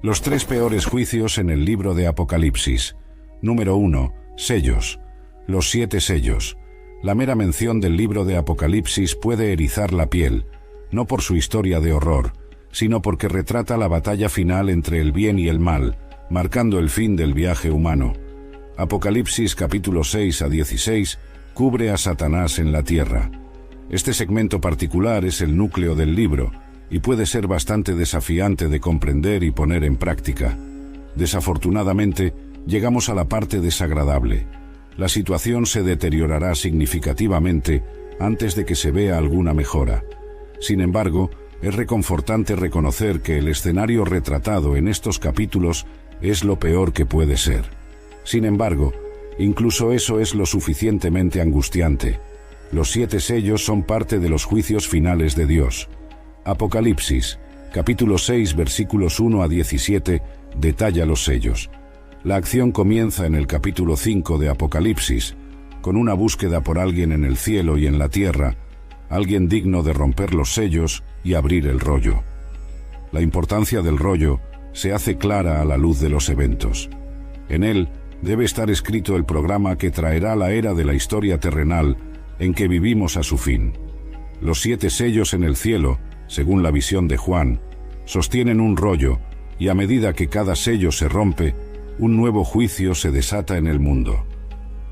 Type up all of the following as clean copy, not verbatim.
Los tres peores juicios en el libro de Apocalipsis. Número 1. Sellos. Los 7 sellos. La mera mención del libro de Apocalipsis puede erizar la piel, no por su historia de horror, sino porque retrata la batalla final entre el bien y el mal, marcando el fin del viaje humano. Apocalipsis capítulo 6 a 16 cubre a Satanás en la tierra. Este segmento particular es el núcleo del libro, y puede ser bastante desafiante de comprender y poner en práctica. Desafortunadamente, llegamos a la parte desagradable. La situación se deteriorará significativamente antes de que se vea alguna mejora. Sin embargo, es reconfortante reconocer que el escenario retratado en estos capítulos es lo peor que puede ser. Sin embargo, incluso eso es lo suficientemente angustiante. Los 7 sellos son parte de los juicios finales de Dios. Apocalipsis, capítulo 6, versículos 1 a 17, detalla los sellos. La acción comienza en el capítulo 5 de Apocalipsis, con una búsqueda por alguien en el cielo y en la tierra, alguien digno de romper los sellos y abrir el rollo. La importancia del rollo se hace clara a la luz de los eventos. En él debe estar escrito el programa que traerá la era de la historia terrenal en que vivimos a su fin. Los 7 sellos en el cielo, según la visión de Juan, sostienen un rollo, y a medida que cada sello se rompe, un nuevo juicio se desata en el mundo.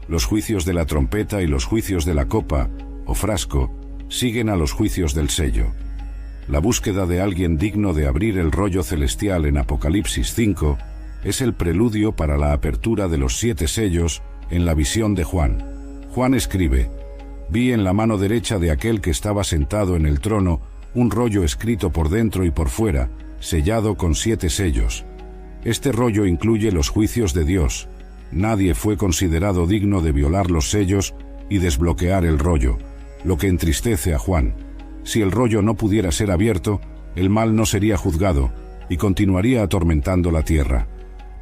Los juicios de la trompeta y los juicios de la copa, o frasco, siguen a los juicios del sello. La búsqueda de alguien digno de abrir el rollo celestial en Apocalipsis 5 es el preludio para la apertura de los 7 sellos en la visión de Juan. Juan escribe: «Vi en la mano derecha de aquel que estaba sentado en el trono un rollo escrito por dentro y por fuera, sellado con 7 sellos. Este rollo incluye los juicios de Dios. Nadie fue considerado digno de violar los sellos y desbloquear el rollo, lo que entristece a Juan. Si el rollo no pudiera ser abierto, el mal no sería juzgado y continuaría atormentando la tierra.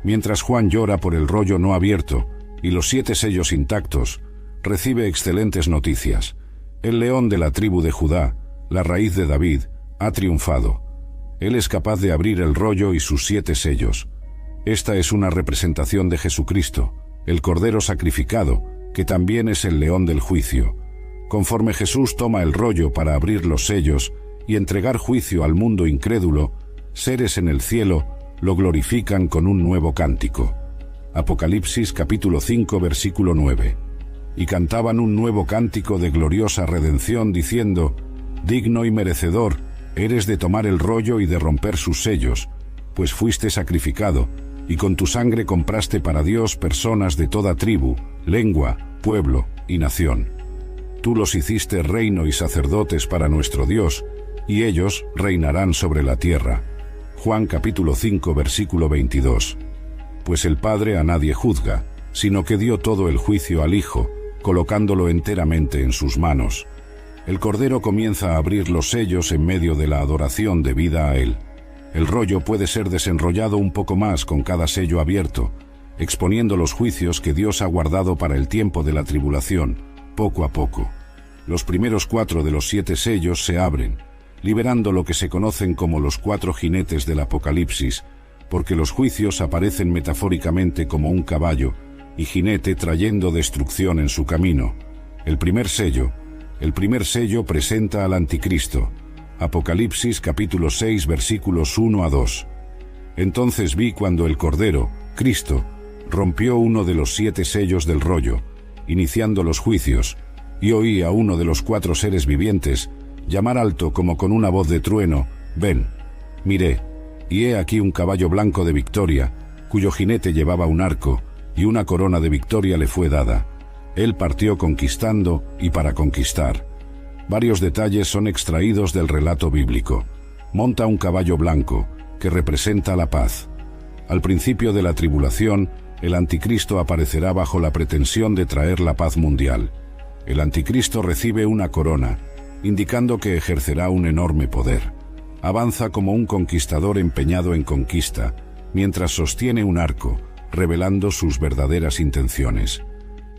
Mientras Juan llora por el rollo no abierto y los 7 sellos intactos, recibe excelentes noticias. El león de la tribu de Judá, la raíz de David, ha triunfado. Él es capaz de abrir el rollo y sus 7 sellos. Esta es una representación de Jesucristo, el Cordero sacrificado, que también es el león del juicio. Conforme Jesús toma el rollo para abrir los sellos y entregar juicio al mundo incrédulo, seres en el cielo lo glorifican con un nuevo cántico. Apocalipsis capítulo 5 versículo 9. Y cantaban un nuevo cántico de gloriosa redención diciendo: «Digno y merecedor eres de tomar el rollo y de romper sus sellos, pues fuiste sacrificado, y con tu sangre compraste para Dios personas de toda tribu, lengua, pueblo y nación. Tú los hiciste reino y sacerdotes para nuestro Dios, y ellos reinarán sobre la tierra». Juan capítulo 5 versículo 22. Pues el Padre a nadie juzga, sino que dio todo el juicio al Hijo, colocándolo enteramente en sus manos. El Cordero comienza a abrir los sellos en medio de la adoración debida a Él. El rollo puede ser desenrollado un poco más con cada sello abierto, exponiendo los juicios que Dios ha guardado para el tiempo de la tribulación, poco a poco. Los primeros 4 de los 7 sellos se abren, liberando lo que se conocen como los 4 jinetes del Apocalipsis, porque los juicios aparecen metafóricamente como un caballo y jinete trayendo destrucción en su camino. El primer sello presenta al Anticristo. Apocalipsis capítulo 6 versículos 1 a 2. Entonces vi cuando el Cordero, Cristo, rompió uno de los 7 sellos del rollo, iniciando los juicios, y oí a uno de los 4 seres vivientes llamar alto como con una voz de trueno: «Ven». Miré, y he aquí un caballo blanco de victoria, cuyo jinete llevaba un arco, y una corona de victoria le fue dada. Él partió conquistando y para conquistar. Varios detalles son extraídos del relato bíblico. Monta un caballo blanco, que representa la paz. Al principio de la tribulación, el Anticristo aparecerá bajo la pretensión de traer la paz mundial. El Anticristo recibe una corona, indicando que ejercerá un enorme poder. Avanza como un conquistador empeñado en conquista, mientras sostiene un arco, revelando sus verdaderas intenciones.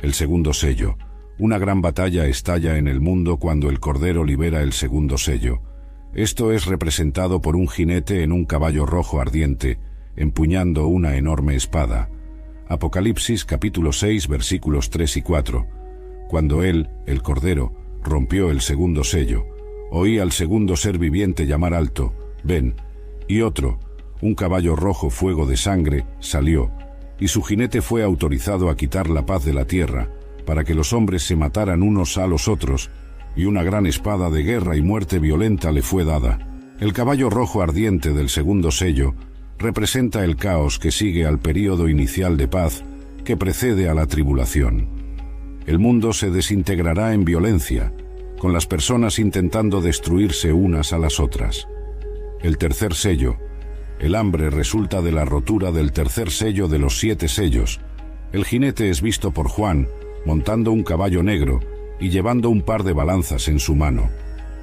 El segundo sello. Una gran batalla estalla en el mundo cuando el Cordero libera el segundo sello. Esto es representado por un jinete en un caballo rojo ardiente, empuñando una enorme espada. Apocalipsis capítulo 6 versículos 3 y 4. Cuando él, el Cordero, rompió el segundo sello, oí al segundo ser viviente llamar alto, ven, y otro, un caballo rojo fuego de sangre, salió, y su jinete fue autorizado a quitar la paz de la tierra, para que los hombres se mataran unos a los otros, y una gran espada de guerra y muerte violenta le fue dada. El caballo rojo ardiente del segundo sello representa el caos que sigue al período inicial de paz que precede a la tribulación. El mundo se desintegrará en violencia, con las personas intentando destruirse unas a las otras. El tercer sello. El hambre resulta de la rotura del tercer sello de los 7 sellos. El jinete es visto por Juan, montando un caballo negro y llevando un par de balanzas en su mano.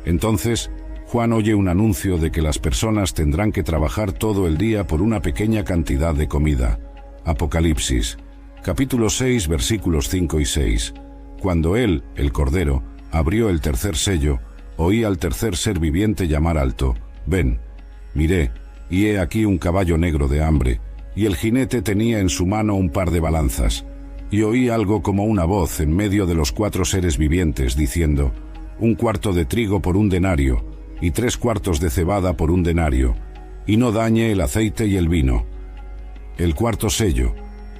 Entonces, Juan oye un anuncio de que las personas tendrán que trabajar todo el día por una pequeña cantidad de comida. Apocalipsis, capítulo 6, versículos 5 y 6. Cuando él, el Cordero, abrió el tercer sello, oí al tercer ser viviente llamar alto, ven. Miré, y he aquí un caballo negro de hambre, y el jinete tenía en su mano un par de balanzas. Y oí algo como una voz en medio de los 4 seres vivientes, diciendo, 1 cuarto de trigo por 1 denario, y 3 cuartos de cebada por 1 denario, y no dañe el aceite y el vino. El cuarto sello.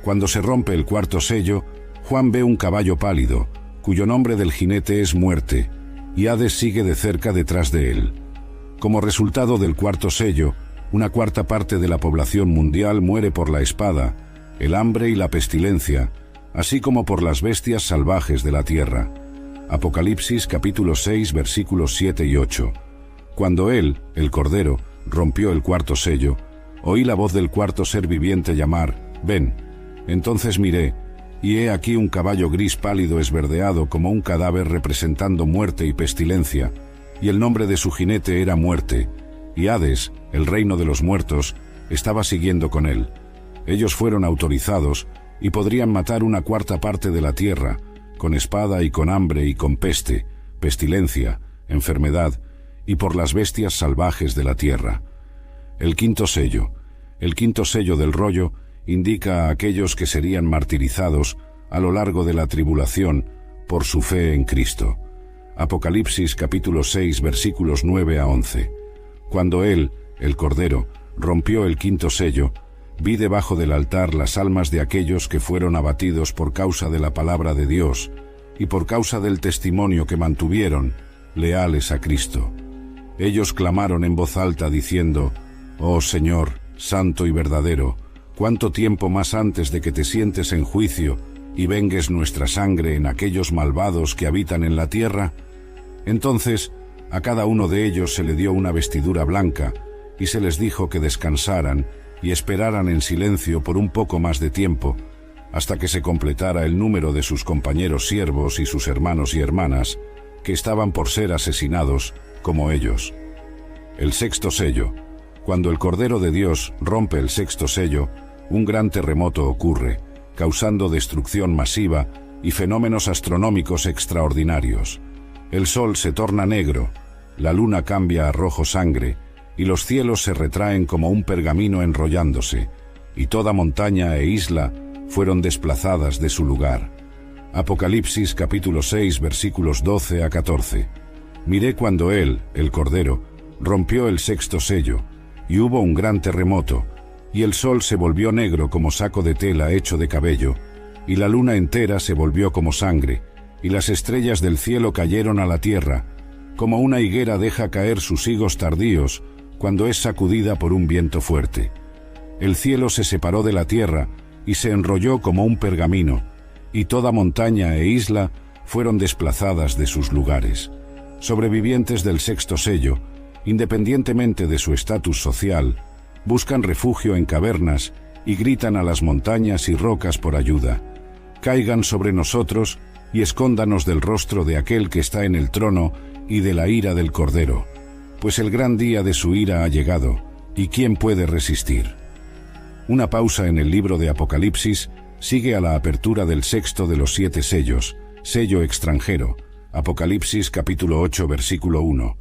Cuando se rompe el cuarto sello, Juan ve un caballo pálido, cuyo nombre del jinete es Muerte, y Hades sigue de cerca detrás de él. Como resultado del cuarto sello, una cuarta parte de la población mundial muere por la espada, el hambre y la pestilencia, así como por las bestias salvajes de la tierra. Apocalipsis capítulo 6 versículos 7 y 8. Cuando él, el Cordero, rompió el cuarto sello, oí la voz del cuarto ser viviente llamar, ven. Entonces miré, y he aquí un caballo gris pálido esverdeado como un cadáver representando muerte y pestilencia, y el nombre de su jinete era Muerte, y Hades, el reino de los muertos, estaba siguiendo con él. Ellos fueron autorizados y podrían matar una cuarta parte de la tierra, con espada y con hambre y con peste, pestilencia, enfermedad, y por las bestias salvajes de la tierra. El quinto sello. El quinto sello del rollo indica a aquellos que serían martirizados a lo largo de la tribulación por su fe en Cristo. Apocalipsis capítulo 6 versículos 9 a 11. Cuando él, el Cordero, rompió el quinto sello, vi debajo del altar las almas de aquellos que fueron abatidos por causa de la palabra de Dios y por causa del testimonio que mantuvieron, leales a Cristo. Ellos clamaron en voz alta diciendo, «Oh Señor, santo y verdadero, ¿cuánto tiempo más antes de que te sientes en juicio y vengues nuestra sangre en aquellos malvados que habitan en la tierra?» Entonces, a cada uno de ellos se le dio una vestidura blanca, y se les dijo que descansaran y esperaran en silencio por un poco más de tiempo, hasta que se completara el número de sus compañeros siervos y sus hermanos y hermanas, que estaban por ser asesinados, como ellos. El sexto sello. Cuando el Cordero de Dios rompe el sexto sello, un gran terremoto ocurre, causando destrucción masiva y fenómenos astronómicos extraordinarios. El sol se torna negro, la luna cambia a rojo sangre, y los cielos se retraen como un pergamino enrollándose, y toda montaña e isla fueron desplazadas de su lugar. Apocalipsis capítulo 6 versículos 12 a 14. Miré cuando él, el Cordero, rompió el sexto sello, y hubo un gran terremoto, y el sol se volvió negro como saco de tela hecho de cabello, y la luna entera se volvió como sangre, y las estrellas del cielo cayeron a la tierra, como una higuera deja caer sus higos tardíos cuando es sacudida por un viento fuerte. El cielo se separó de la tierra y se enrolló como un pergamino, y toda montaña e isla fueron desplazadas de sus lugares. Sobrevivientes del sexto sello, independientemente de su estatus social, buscan refugio en cavernas y gritan a las montañas y rocas por ayuda. Caigan sobre nosotros y escóndanos del rostro de aquel que está en el trono y de la ira del Cordero, pues el gran día de su ira ha llegado, ¿y quién puede resistir? Una pausa en el libro de Apocalipsis sigue a la apertura del sexto de los 7 sellos, sello extranjero, Apocalipsis capítulo 8 versículo 1.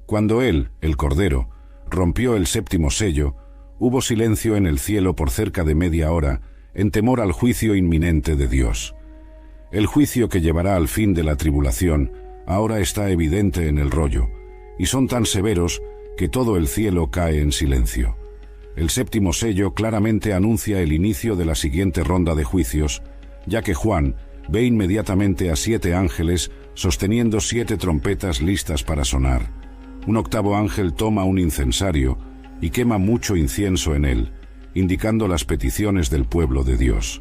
Cuando él, el Cordero, rompió el séptimo sello, Hubo silencio en el cielo por cerca de media hora, en temor al juicio inminente de Dios. El juicio que llevará al fin de la tribulación ahora está evidente en el rollo, y son tan severos que todo el cielo cae en silencio. El séptimo sello claramente anuncia el inicio de la siguiente ronda de juicios, ya que Juan ve inmediatamente a 7 ángeles sosteniendo 7 trompetas listas para sonar. Un octavo ángel toma un incensario y quema mucho incienso en él, indicando las peticiones del pueblo de Dios.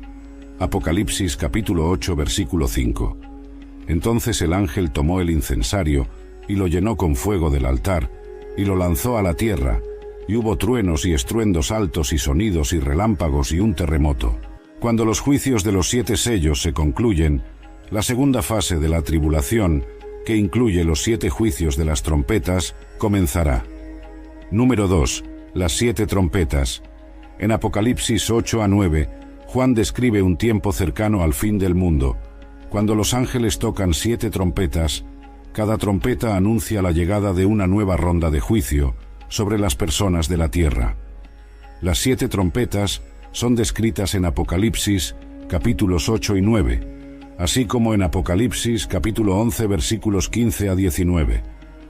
Apocalipsis capítulo 8 versículo 5. Entonces el ángel tomó el incensario y lo llenó con fuego del altar y lo lanzó a la tierra, y hubo truenos y estruendos altos y sonidos y relámpagos y un terremoto. Cuando los juicios de los 7 sellos se concluyen, la segunda fase de la tribulación, que incluye los 7 juicios de las trompetas, comenzará. Número 2. Las 7 trompetas. En Apocalipsis 8 a 9, Juan describe un tiempo cercano al fin del mundo. Cuando los ángeles tocan 7 trompetas, cada trompeta anuncia la llegada de una nueva ronda de juicio sobre las personas de la tierra. Las 7 trompetas son descritas en Apocalipsis capítulos 8 y 9, así como en Apocalipsis capítulo 11 versículos 15 a 19.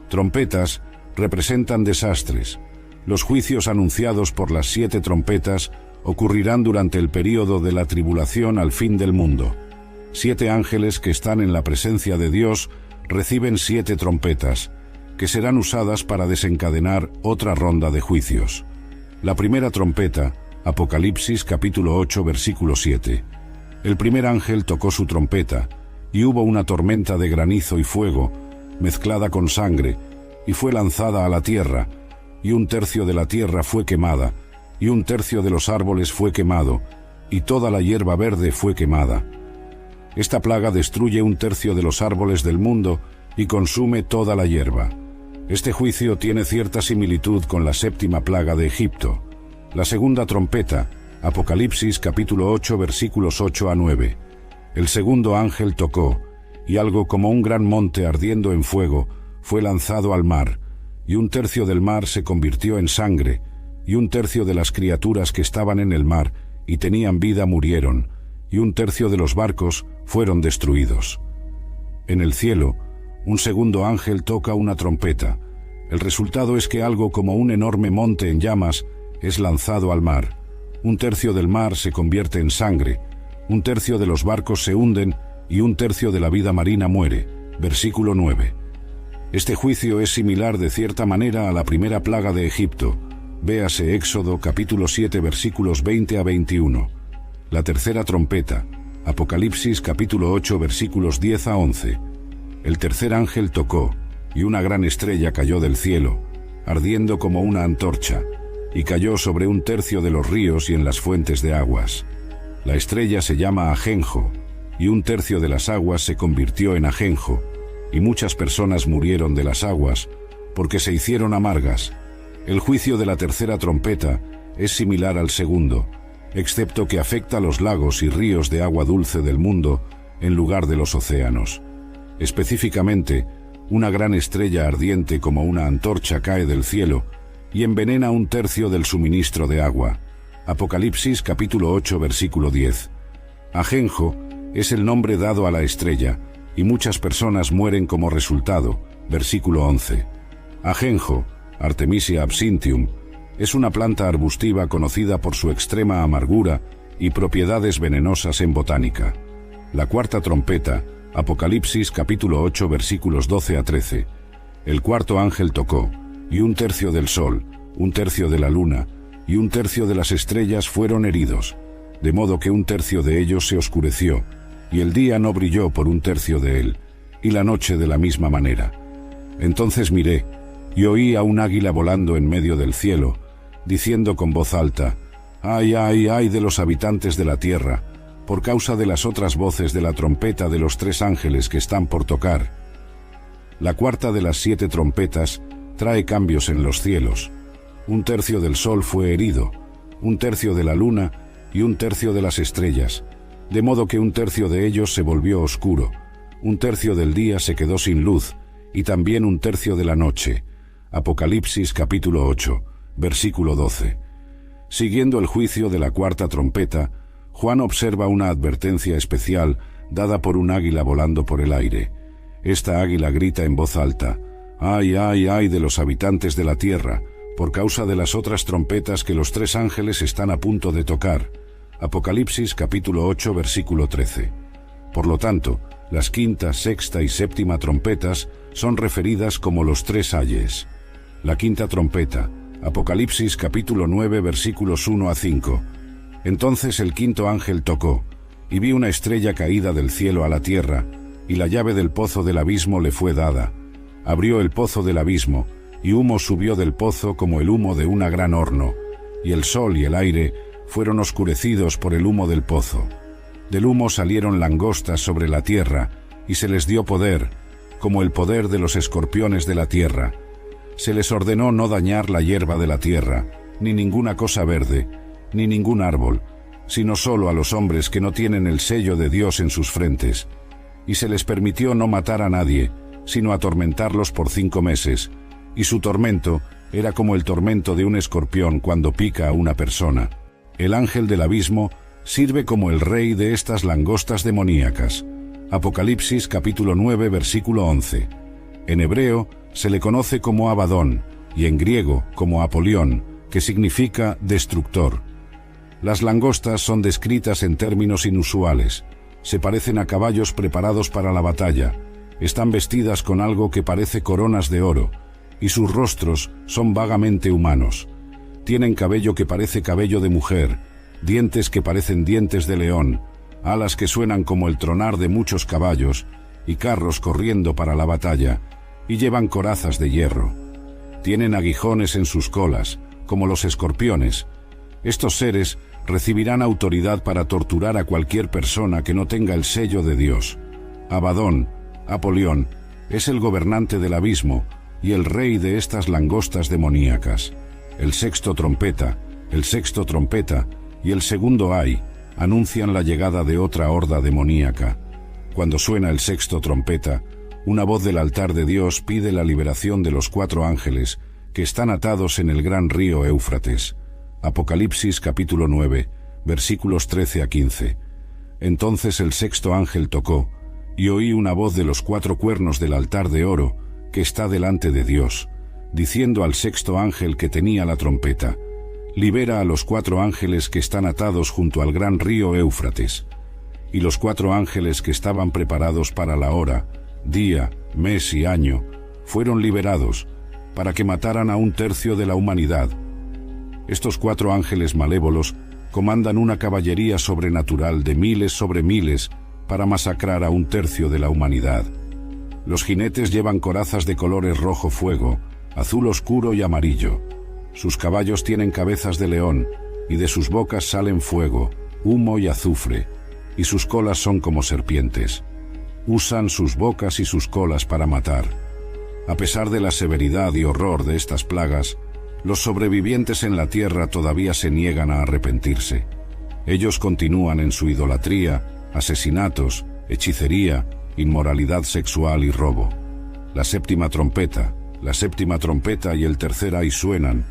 Trompetas representan desastres. Los juicios anunciados por las 7 trompetas ocurrirán durante el período de la tribulación al fin del mundo. 7 ángeles que están en la presencia de Dios reciben 7 trompetas, que serán usadas para desencadenar otra ronda de juicios. La primera trompeta, Apocalipsis capítulo 8 versículo 7. El primer ángel tocó su trompeta, y hubo una tormenta de granizo y fuego, mezclada con sangre, y fue lanzada a la tierra, y 1/3 de la tierra fue quemada, y 1/3 de los árboles fue quemado, y toda la hierba verde fue quemada. Esta plaga destruye 1/3 de los árboles del mundo y consume toda la hierba. Este juicio tiene cierta similitud con la 7ª plaga de Egipto. La segunda trompeta, Apocalipsis capítulo 8 versículos 8 a 9. El segundo ángel tocó, y algo como un gran monte ardiendo en fuego fue lanzado al mar, y 1/3 del mar se convirtió en sangre, y 1/3 de las criaturas que estaban en el mar y tenían vida murieron, y 1/3 de los barcos fueron destruidos. En el cielo, un segundo ángel toca una trompeta. El resultado es que algo como un enorme monte en llamas es lanzado al mar. 1/3 del mar se convierte en sangre, 1/3 de los barcos se hunden y 1/3 de la vida marina muere. Versículo 9. Este juicio es similar de cierta manera a la primera plaga de Egipto. Véase Éxodo capítulo 7 versículos 20 a 21. La tercera trompeta, Apocalipsis capítulo 8 versículos 10 a 11. El tercer ángel tocó, y una gran estrella cayó del cielo, ardiendo como una antorcha, y cayó sobre 1/3 de los ríos y en las fuentes de aguas. La estrella se llama ajenjo, y 1/3 de las aguas se convirtió en ajenjo, y muchas personas murieron de las aguas, porque se hicieron amargas. El juicio de la tercera trompeta es similar al segundo, excepto que afecta a los lagos y ríos de agua dulce del mundo en lugar de los océanos. Específicamente, una gran estrella ardiente como una antorcha cae del cielo y envenena 1/3 del suministro de agua. Apocalipsis capítulo 8 versículo 10. Ajenjo es el nombre dado a la estrella, y muchas personas mueren como resultado. Versículo 11. Ajenjo, Artemisia absinthium, es una planta arbustiva conocida por su extrema amargura y propiedades venenosas en botánica. La cuarta trompeta, Apocalipsis capítulo 8 versículos 12 a 13. El cuarto ángel tocó, y 1/3 del sol, 1/3 de la luna, y 1/3 de las estrellas fueron heridos, de modo que 1/3 de ellos se oscureció, y el día no brilló por 1/3 de él, y la noche de la misma manera. Entonces miré, y oí a un águila volando en medio del cielo, diciendo con voz alta: «Ay, ay, ay de los habitantes de la tierra, por causa de las otras voces de la trompeta de los 3 ángeles que están por tocar». La cuarta de las 7 trompetas trae cambios en los cielos. 1/3 del sol fue herido, 1/3 de la luna y 1/3 de las estrellas, de modo que 1/3 de ellos se volvió oscuro, 1/3 del día se quedó sin luz, y también 1/3 de la noche. Apocalipsis capítulo 8, versículo 12. Siguiendo el juicio de la cuarta trompeta, Juan observa una advertencia especial dada por un águila volando por el aire. Esta águila grita en voz alta: «¡Ay, ay, ay de los habitantes de la tierra!», por causa de las otras trompetas que los 3 ángeles están a punto de tocar. Apocalipsis capítulo 8, versículo 13. Por lo tanto, las quinta, sexta y séptima trompetas son referidas como los 3 ayes. La quinta trompeta, Apocalipsis capítulo 9, versículos 1 a 5. Entonces el quinto ángel tocó, y vi una estrella caída del cielo a la tierra, y la llave del pozo del abismo le fue dada. Abrió el pozo del abismo, y humo subió del pozo como el humo de una gran horno, y el sol y el aire fueron oscurecidos por el humo del pozo. Del humo salieron langostas sobre la tierra, y se les dio poder, como el poder de los escorpiones de la tierra. Se les ordenó no dañar la hierba de la tierra, ni ninguna cosa verde, ni ningún árbol, sino solo a los hombres que no tienen el sello de Dios en sus frentes. Y se les permitió no matar a nadie, sino atormentarlos por 5 meses, y su tormento era como el tormento de un escorpión cuando pica a una persona. El ángel del abismo sirve como el rey de estas langostas demoníacas. Apocalipsis capítulo 9, versículo 11. En hebreo se le conoce como Abadón, y en griego como Apolión, que significa destructor. Las langostas son descritas en términos inusuales. Se parecen a caballos preparados para la batalla. Están vestidas con algo que parece coronas de oro, y sus rostros son vagamente humanos. Tienen cabello que parece cabello de mujer, dientes que parecen dientes de león, alas que suenan como el tronar de muchos caballos, y carros corriendo para la batalla, y llevan corazas de hierro. Tienen aguijones en sus colas, como los escorpiones. Estos seres recibirán autoridad para torturar a cualquier persona que no tenga el sello de Dios. Abadón, Apolión, es el gobernante del abismo y el rey de estas langostas demoníacas. El sexto trompeta y el segundo ay anuncian la llegada de otra horda demoníaca. Cuando suena el sexto trompeta, una voz del altar de Dios pide la liberación de los 4 ángeles que están atados en el gran río Éufrates. Apocalipsis capítulo 9, versículos 13 a 15. Entonces el sexto ángel tocó, y oí una voz de los 4 cuernos del altar de oro que está delante de Dios, diciendo al sexto ángel que tenía la trompeta: libera a los 4 ángeles que están atados junto al gran río Éufrates. Y los 4 ángeles que estaban preparados para la hora, día, mes y año, fueron liberados, para que mataran a 1/3 de la humanidad. Estos 4 ángeles malévolos comandan una caballería sobrenatural de miles sobre miles para masacrar a 1/3 de la humanidad. Los jinetes llevan corazas de colores rojo fuego, azul oscuro y amarillo. Sus caballos tienen cabezas de león, y de sus bocas salen fuego, humo y azufre, y sus colas son como serpientes. Usan sus bocas y sus colas para matar. A pesar de la severidad y horror de estas plagas, los sobrevivientes en la tierra todavía se niegan a arrepentirse. Ellos continúan en su idolatría, asesinatos, hechicería, inmoralidad sexual y robo. La séptima trompeta y el tercer ay suenan,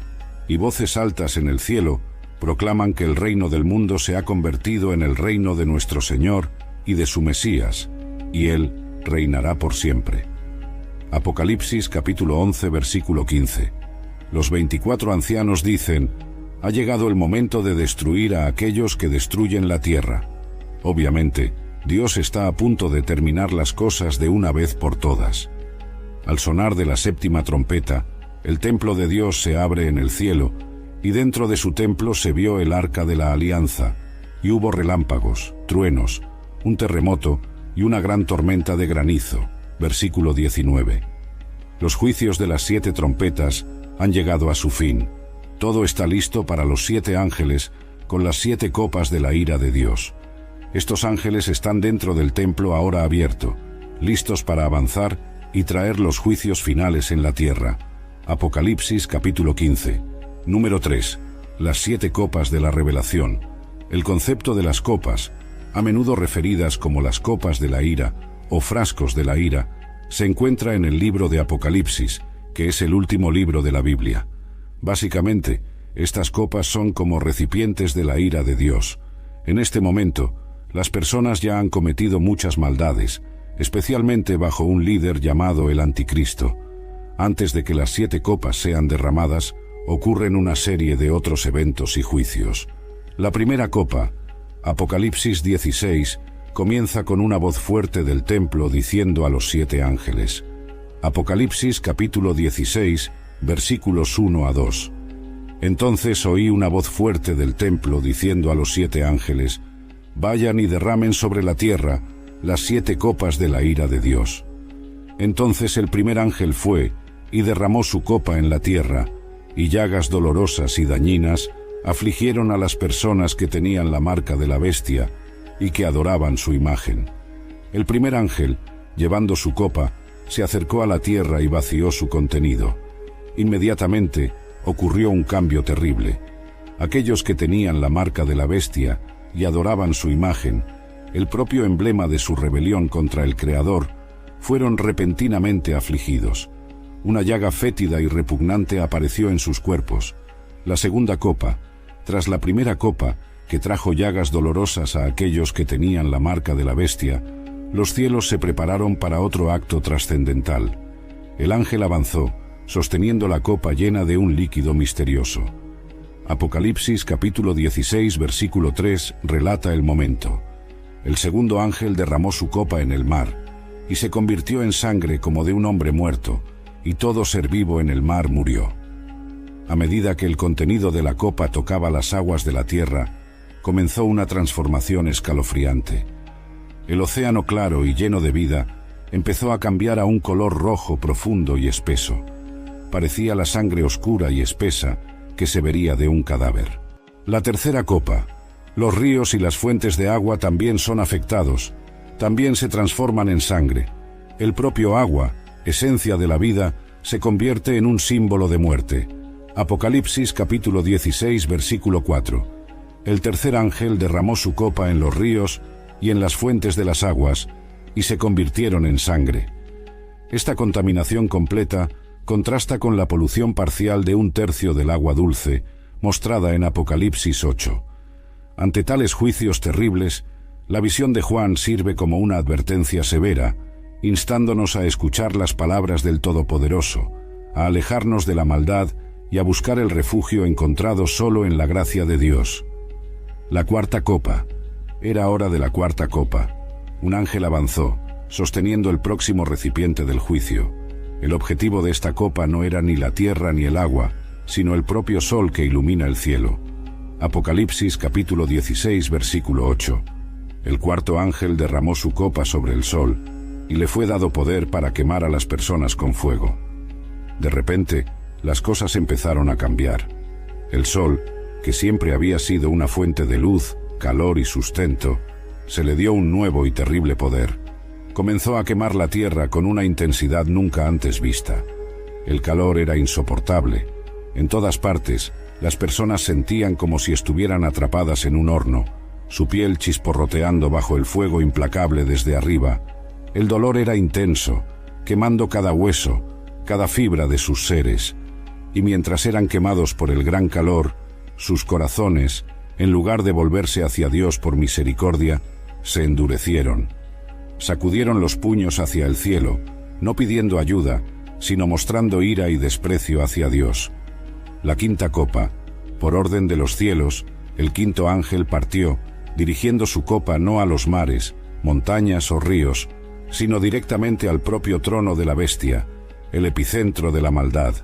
y voces altas en el cielo proclaman que el reino del mundo se ha convertido en el reino de nuestro Señor y de su Mesías, y Él reinará por siempre. Apocalipsis capítulo 11, versículo 15. Los 24 ancianos dicen: ha llegado el momento de destruir a aquellos que destruyen la tierra. Obviamente, Dios está a punto de terminar las cosas de una vez por todas. Al sonar de la séptima trompeta, el templo de Dios se abre en el cielo, y dentro de su templo se vio el arca de la alianza, y hubo relámpagos, truenos, un terremoto y una gran tormenta de granizo. Versículo 19. Los juicios de las 7 trompetas han llegado a su fin. Todo está listo para los 7 ángeles con las 7 copas de la ira de Dios. Estos ángeles están dentro del templo ahora abierto, listos para avanzar y traer los juicios finales en la tierra. Apocalipsis capítulo 15. Número 3. Las 7 copas de la revelación. El concepto de las copas, a menudo referidas como las copas de la ira o frascos de la ira, se encuentra en el libro de Apocalipsis, que es el último libro de la Biblia. Básicamente, Estas copas son como recipientes de la ira de Dios. En este momento, las personas ya han cometido muchas maldades, especialmente bajo un líder llamado el Anticristo. Antes de que las 7 copas sean derramadas, ocurren una serie de otros eventos y juicios. La primera copa, Apocalipsis 16, comienza con una voz fuerte del templo diciendo a los 7 ángeles. Apocalipsis capítulo 16, versículos 1 a 2. Entonces oí una voz fuerte del templo diciendo a los 7 ángeles: vayan y derramen sobre la tierra las 7 copas de la ira de Dios. Entonces el primer ángel fue y derramó su copa en la tierra, y llagas dolorosas y dañinas afligieron a las personas que tenían la marca de la bestia y que adoraban su imagen. El primer ángel, llevando su copa, se acercó a la tierra y vació su contenido. Inmediatamente ocurrió un cambio terrible. Aquellos que tenían la marca de la bestia y adoraban su imagen, el propio emblema de su rebelión contra el Creador, fueron repentinamente afligidos. Una llaga fétida y repugnante apareció en sus cuerpos. La segunda copa, tras la primera copa, que trajo llagas dolorosas a aquellos que tenían la marca de la bestia, los cielos se prepararon para otro acto trascendental. El ángel avanzó, sosteniendo la copa llena de un líquido misterioso. Apocalipsis capítulo 16, versículo 3 relata el momento. El segundo ángel derramó su copa en el mar, y se convirtió en sangre como de un hombre muerto, y todo ser vivo en el mar murió. A medida que el contenido de la copa tocaba las aguas de la tierra, comenzó una transformación escalofriante. El océano claro y lleno de vida empezó a cambiar a un color rojo profundo y espeso. Parecía la sangre oscura y espesa que se vería de un cadáver. La tercera copa. Los ríos y las fuentes de agua también son afectados, también se transforman en sangre. El propio agua, esencia de la vida, se convierte en un símbolo de muerte. Apocalipsis capítulo 16, versículo 4. El tercer ángel derramó su copa en los ríos y en las fuentes de las aguas, y se convirtieron en sangre. Esta contaminación completa contrasta con la polución parcial de 1/3 del agua dulce, mostrada en Apocalipsis 8. Ante tales juicios terribles, la visión de Juan sirve como una advertencia severa, instándonos a escuchar las palabras del Todopoderoso, a alejarnos de la maldad y a buscar el refugio encontrado solo en la gracia de Dios. La cuarta copa. Era hora de la cuarta copa. Un ángel avanzó, sosteniendo el próximo recipiente del juicio. El objetivo de esta copa no era ni la tierra ni el agua, sino el propio sol que ilumina el cielo. Apocalipsis capítulo 16, versículo 8. El cuarto ángel derramó su copa sobre el sol, y le fue dado poder para quemar a las personas con fuego. De repente, las cosas empezaron a cambiar. El sol, que siempre había sido una fuente de luz, calor y sustento, se le dio un nuevo y terrible poder. Comenzó a quemar la tierra con una intensidad nunca antes vista. El calor era insoportable. En todas partes, las personas sentían como si estuvieran atrapadas en un horno, su piel chisporroteando bajo el fuego implacable desde arriba. El dolor era intenso, quemando cada hueso, cada fibra de sus seres, y mientras eran quemados por el gran calor, sus corazones, en lugar de volverse hacia Dios por misericordia, se endurecieron. Sacudieron los puños hacia el cielo, no pidiendo ayuda, sino mostrando ira y desprecio hacia Dios. La quinta copa. Por orden de los cielos, el quinto ángel partió, dirigiendo su copa no a los mares, montañas o ríos, sino directamente al propio trono de la bestia, el epicentro de la maldad.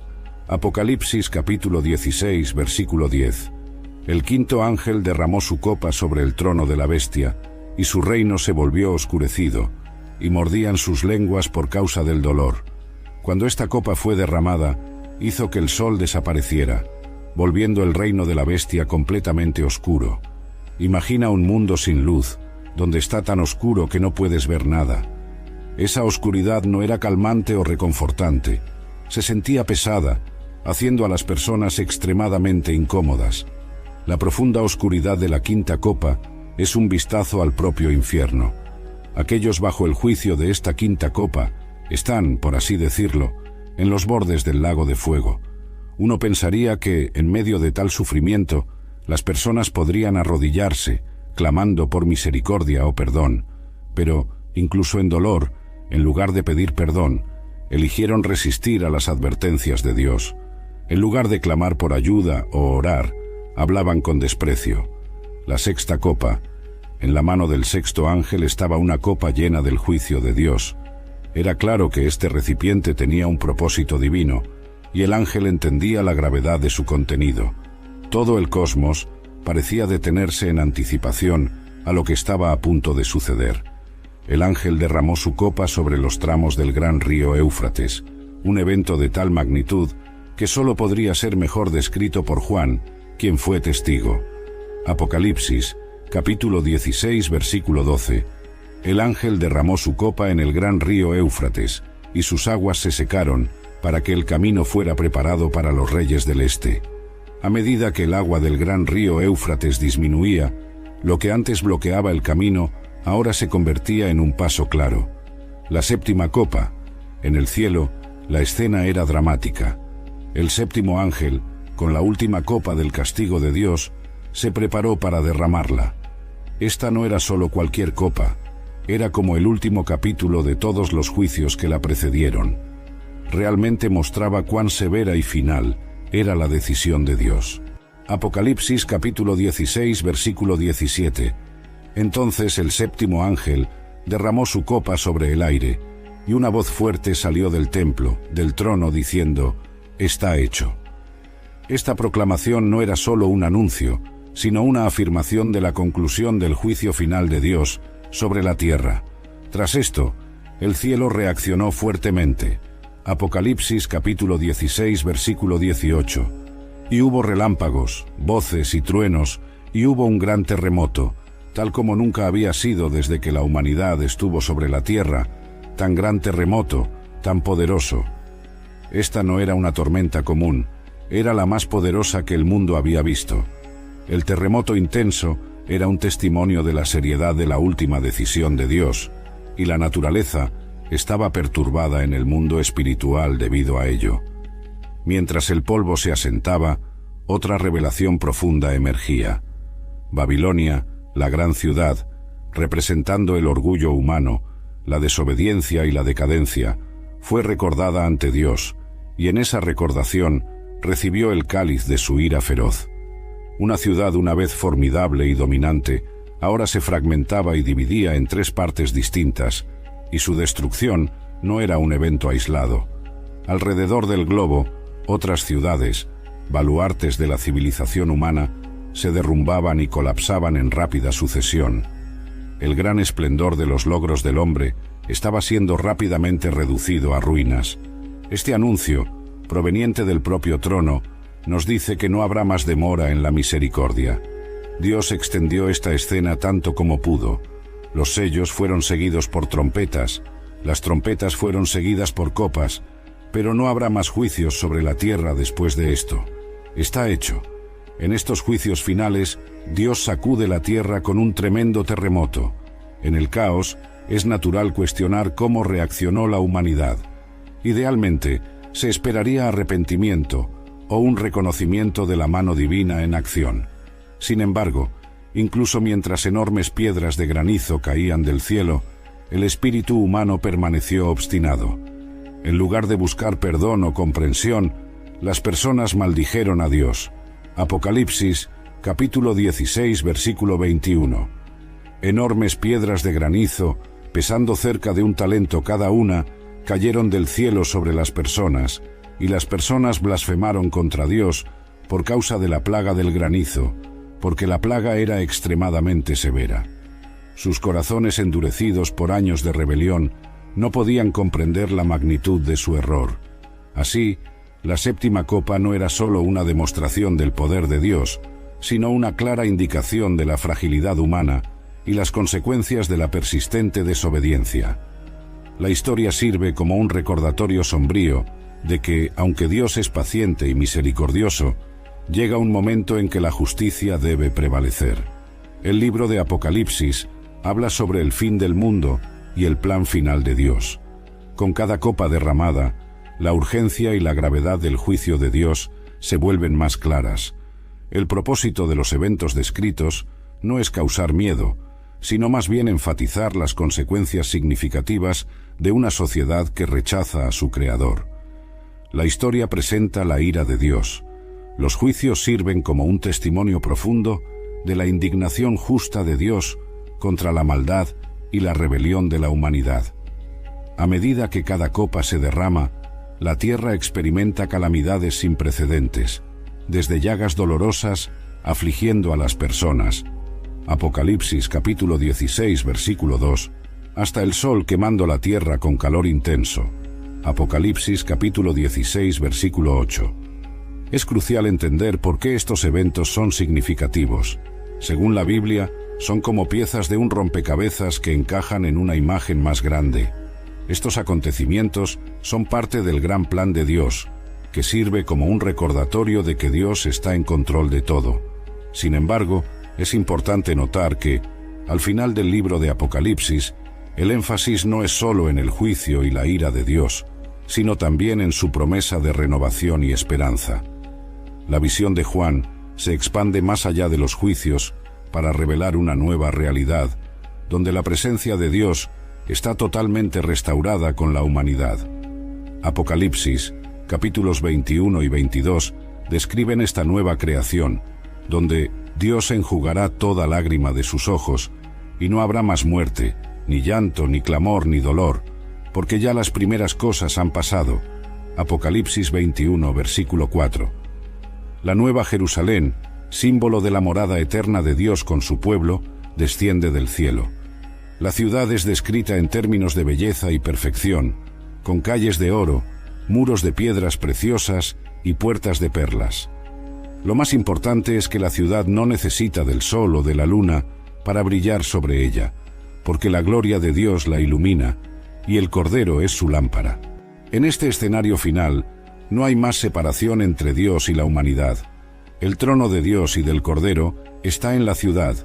Apocalipsis capítulo 16, versículo 10. El quinto ángel derramó su copa sobre el trono de la bestia, y su reino se volvió oscurecido, y mordían sus lenguas por causa del dolor. Cuando esta copa fue derramada, hizo que el sol desapareciera, volviendo el reino de la bestia completamente oscuro. Imagina un mundo sin luz, donde está tan oscuro que no puedes ver nada. Esa oscuridad no era calmante o reconfortante, se sentía pesada, haciendo a las personas extremadamente incómodas. La profunda oscuridad de la quinta copa es un vistazo al propio infierno. Aquellos bajo el juicio de esta quinta copa están, por así decirlo, en los bordes del lago de fuego. Uno pensaría que, en medio de tal sufrimiento, las personas podrían arrodillarse, clamando por misericordia o perdón, pero, incluso en dolor, en lugar de pedir perdón, eligieron resistir a las advertencias de Dios. En lugar de clamar por ayuda o orar, hablaban con desprecio. La sexta copa. En la mano del sexto ángel estaba una copa llena del juicio de Dios. Era claro que este recipiente tenía un propósito divino, y el ángel entendía la gravedad de su contenido. Todo el cosmos parecía detenerse en anticipación a lo que estaba a punto de suceder. El ángel derramó su copa sobre los tramos del gran río Éufrates, un evento de tal magnitud que solo podría ser mejor descrito por Juan, quien fue testigo. Apocalipsis, capítulo 16, versículo 12. El ángel derramó su copa en el gran río Éufrates, y sus aguas se secaron, para que el camino fuera preparado para los reyes del este. A medida que el agua del gran río Éufrates disminuía, lo que antes bloqueaba el camino, ahora se convertía en un paso claro. La séptima copa. En el cielo, la escena era dramática. El séptimo ángel, con la última copa del castigo de Dios, se preparó para derramarla. Esta no era solo cualquier copa, era como el último capítulo de todos los juicios que la precedieron. Realmente mostraba cuán severa y final era la decisión de Dios. Apocalipsis capítulo 16, versículo 17. Entonces el séptimo ángel derramó su copa sobre el aire, y una voz fuerte salió del templo, del trono, diciendo: «Está hecho». Esta proclamación no era solo un anuncio, sino una afirmación de la conclusión del juicio final de Dios sobre la tierra. Tras esto, el cielo reaccionó fuertemente. Apocalipsis capítulo 16, versículo 18. Y hubo relámpagos, voces y truenos, y hubo un gran terremoto, tal como nunca había sido desde que la humanidad estuvo sobre la tierra, tan gran terremoto, tan poderoso. Esta no era una tormenta común, era la más poderosa que el mundo había visto. El terremoto intenso era un testimonio de la seriedad de la última decisión de Dios, y la naturaleza estaba perturbada en el mundo espiritual debido a ello. Mientras el polvo se asentaba, otra revelación profunda emergía. Babilonia, la gran ciudad, representando el orgullo humano, la desobediencia y la decadencia, fue recordada ante Dios, y en esa recordación recibió el cáliz de su ira feroz. Una ciudad una vez formidable y dominante, ahora se fragmentaba y dividía en tres partes distintas, y su destrucción no era un evento aislado. Alrededor del globo, otras ciudades, baluartes de la civilización humana, se derrumbaban y colapsaban en rápida sucesión. El gran esplendor de los logros del hombre estaba siendo rápidamente reducido a ruinas. Este anuncio, proveniente del propio trono, nos dice que no habrá más demora en la misericordia. Dios extendió esta escena tanto como pudo. Los sellos fueron seguidos por trompetas, las trompetas fueron seguidas por copas, pero no habrá más juicios sobre la tierra después de esto. Está hecho. En estos juicios finales, Dios sacude la tierra con un tremendo terremoto. En el caos, es natural cuestionar cómo reaccionó la humanidad. Idealmente, se esperaría arrepentimiento o un reconocimiento de la mano divina en acción. Sin embargo, incluso mientras enormes piedras de granizo caían del cielo, el espíritu humano permaneció obstinado. En lugar de buscar perdón o comprensión, las personas maldijeron a Dios. Apocalipsis, capítulo 16, versículo 21. Enormes piedras de granizo, pesando cerca de 1 talento cada una, cayeron del cielo sobre las personas, y las personas blasfemaron contra Dios por causa de la plaga del granizo, porque la plaga era extremadamente severa. Sus corazones endurecidos por años de rebelión no podían comprender la magnitud de su error. Así, la séptima copa no era solo una demostración del poder de Dios, sino una clara indicación de la fragilidad humana y las consecuencias de la persistente desobediencia. La historia sirve como un recordatorio sombrío de que, aunque Dios es paciente y misericordioso, llega un momento en que la justicia debe prevalecer. El libro de Apocalipsis habla sobre el fin del mundo y el plan final de Dios. Con cada copa derramada, la urgencia y la gravedad del juicio de Dios se vuelven más claras. El propósito de los eventos descritos no es causar miedo, sino más bien enfatizar las consecuencias significativas de una sociedad que rechaza a su Creador. La historia presenta la ira de Dios. Los juicios sirven como un testimonio profundo de la indignación justa de Dios contra la maldad y la rebelión de la humanidad. A medida que cada copa se derrama, la tierra experimenta calamidades sin precedentes, desde llagas dolorosas afligiendo a las personas, Apocalipsis capítulo 16 versículo 2, hasta el sol quemando la tierra con calor intenso, Apocalipsis capítulo 16 versículo 8. Es crucial entender por qué estos eventos son significativos. Según la Biblia, son como piezas de un rompecabezas que encajan en una imagen más grande. Estos acontecimientos son parte del gran plan de Dios, que sirve como un recordatorio de que Dios está en control de todo. Sin embargo, es importante notar que, al final del libro de Apocalipsis, el énfasis no es solo en el juicio y la ira de Dios, sino también en su promesa de renovación y esperanza. La visión de Juan se expande más allá de los juicios para revelar una nueva realidad, donde la presencia de Dios está totalmente restaurada con la humanidad. Apocalipsis, capítulos 21 y 22, describen esta nueva creación, donde Dios enjugará toda lágrima de sus ojos, y no habrá más muerte, ni llanto, ni clamor, ni dolor, porque ya las primeras cosas han pasado. Apocalipsis 21, versículo 4. La Nueva Jerusalén, símbolo de la morada eterna de Dios con su pueblo, desciende del cielo. La ciudad es descrita en términos de belleza y perfección, con calles de oro, muros de piedras preciosas y puertas de perlas. Lo más importante es que la ciudad no necesita del sol o de la luna para brillar sobre ella, porque la gloria de Dios la ilumina y el Cordero es su lámpara. En este escenario final, no hay más separación entre Dios y la humanidad. El trono de Dios y del Cordero está en la ciudad,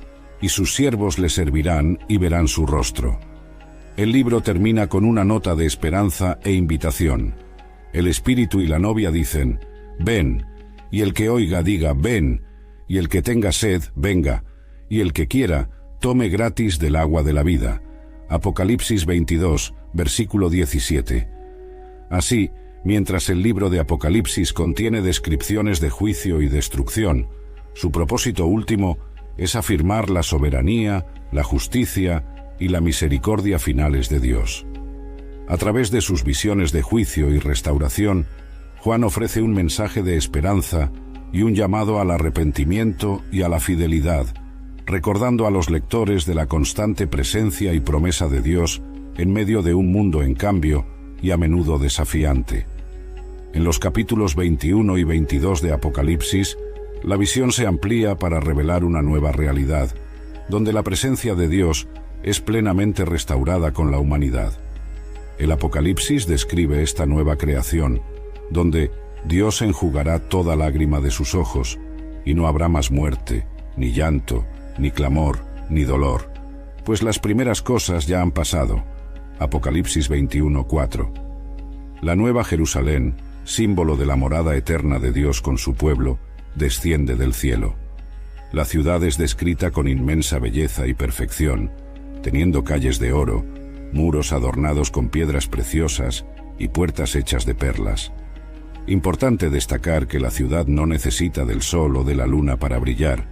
y sus siervos le servirán y verán su rostro. El libro termina con una nota de esperanza e invitación. El Espíritu y la novia dicen, «Ven», y el que oiga diga, «Ven», y el que tenga sed, venga, y el que quiera, tome gratis del agua de la vida. Apocalipsis 22, versículo 17. Así, mientras el libro de Apocalipsis contiene descripciones de juicio y destrucción, su propósito último es afirmar la soberanía, la justicia y la misericordia finales de Dios. A través de sus visiones de juicio y restauración, Juan ofrece un mensaje de esperanza y un llamado al arrepentimiento y a la fidelidad, recordando a los lectores de la constante presencia y promesa de Dios en medio de un mundo en cambio y a menudo desafiante. En los capítulos 21 y 22 de Apocalipsis, la visión se amplía para revelar una nueva realidad, donde la presencia de Dios es plenamente restaurada con la humanidad. El Apocalipsis describe esta nueva creación, donde Dios enjugará toda lágrima de sus ojos, y no habrá más muerte, ni llanto, ni clamor, ni dolor, pues las primeras cosas ya han pasado. Apocalipsis 21:4. La Nueva Jerusalén, símbolo de la morada eterna de Dios con su pueblo, desciende del cielo. La ciudad es descrita con inmensa belleza y perfección, teniendo calles de oro, muros adornados con piedras preciosas y puertas hechas de perlas. Importante destacar que la ciudad no necesita del sol o de la luna para brillar,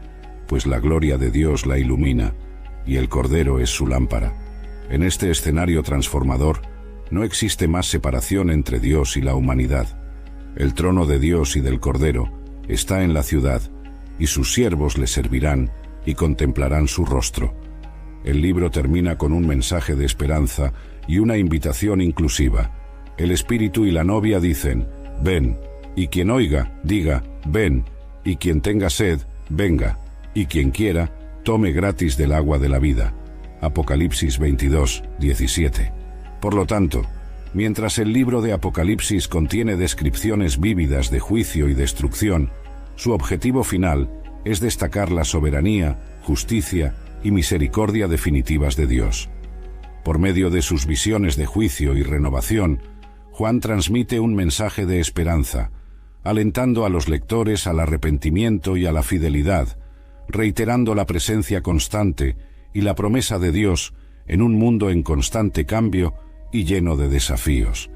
pues la gloria de Dios la ilumina, y el Cordero es su lámpara. En este escenario transformador, no existe más separación entre Dios y la humanidad. El trono de Dios y del Cordero está en la ciudad, y sus siervos le servirán y contemplarán su rostro. El libro termina con un mensaje de esperanza y una invitación inclusiva. El Espíritu y la novia dicen, «Ven», y quien oiga, diga, «Ven», y quien tenga sed, venga, y quien quiera, tome gratis del agua de la vida. Apocalipsis 22, 17. Por lo tanto, mientras el libro de Apocalipsis contiene descripciones vívidas de juicio y destrucción, su objetivo final es destacar la soberanía, justicia y misericordia definitivas de Dios. Por medio de sus visiones de juicio y renovación, Juan transmite un mensaje de esperanza, alentando a los lectores al arrepentimiento y a la fidelidad, reiterando la presencia constante y la promesa de Dios en un mundo en constante cambio y lleno de desafíos.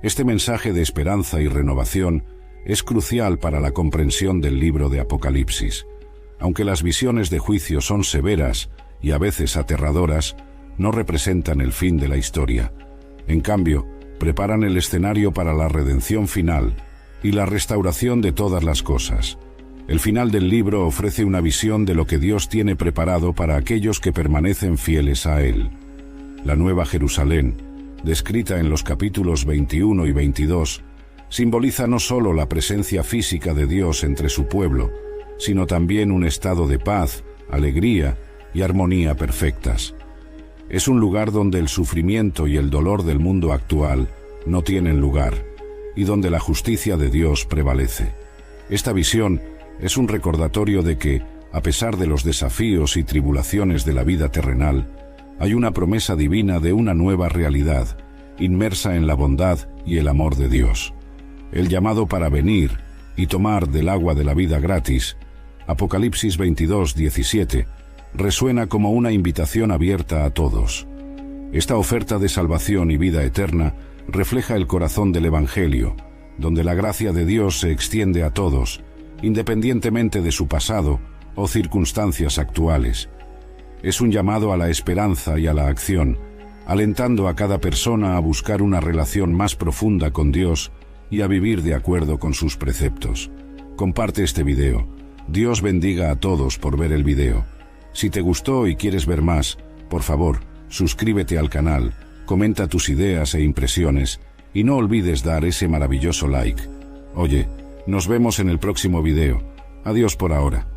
Este mensaje de esperanza y renovación es crucial para la comprensión del libro de Apocalipsis. Aunque las visiones de juicio son severas y a veces aterradoras, no representan el fin de la historia. En cambio, preparan el escenario para la redención final y la restauración de todas las cosas. El final del libro ofrece una visión de lo que Dios tiene preparado para aquellos que permanecen fieles a Él. La Nueva Jerusalén, descrita en los capítulos 21 y 22, simboliza no solo la presencia física de Dios entre su pueblo, sino también un estado de paz, alegría y armonía perfectas. Es un lugar donde el sufrimiento y el dolor del mundo actual no tienen lugar, y donde la justicia de Dios prevalece. Esta visión es un recordatorio de que, a pesar de los desafíos y tribulaciones de la vida terrenal, hay una promesa divina de una nueva realidad, inmersa en la bondad y el amor de Dios. El llamado para venir y tomar del agua de la vida gratis, Apocalipsis 22:17, resuena como una invitación abierta a todos. Esta oferta de salvación y vida eterna refleja el corazón del Evangelio, donde la gracia de Dios se extiende a todos, independientemente de su pasado o circunstancias actuales. Es un llamado a la esperanza y a la acción, alentando a cada persona a buscar una relación más profunda con Dios y a vivir de acuerdo con sus preceptos. Comparte este video. Dios bendiga a todos por ver el video. Si te gustó y quieres ver más, por favor, suscríbete al canal, comenta tus ideas e impresiones y no olvides dar ese maravilloso like. Oye, nos vemos en el próximo video. Adiós por ahora.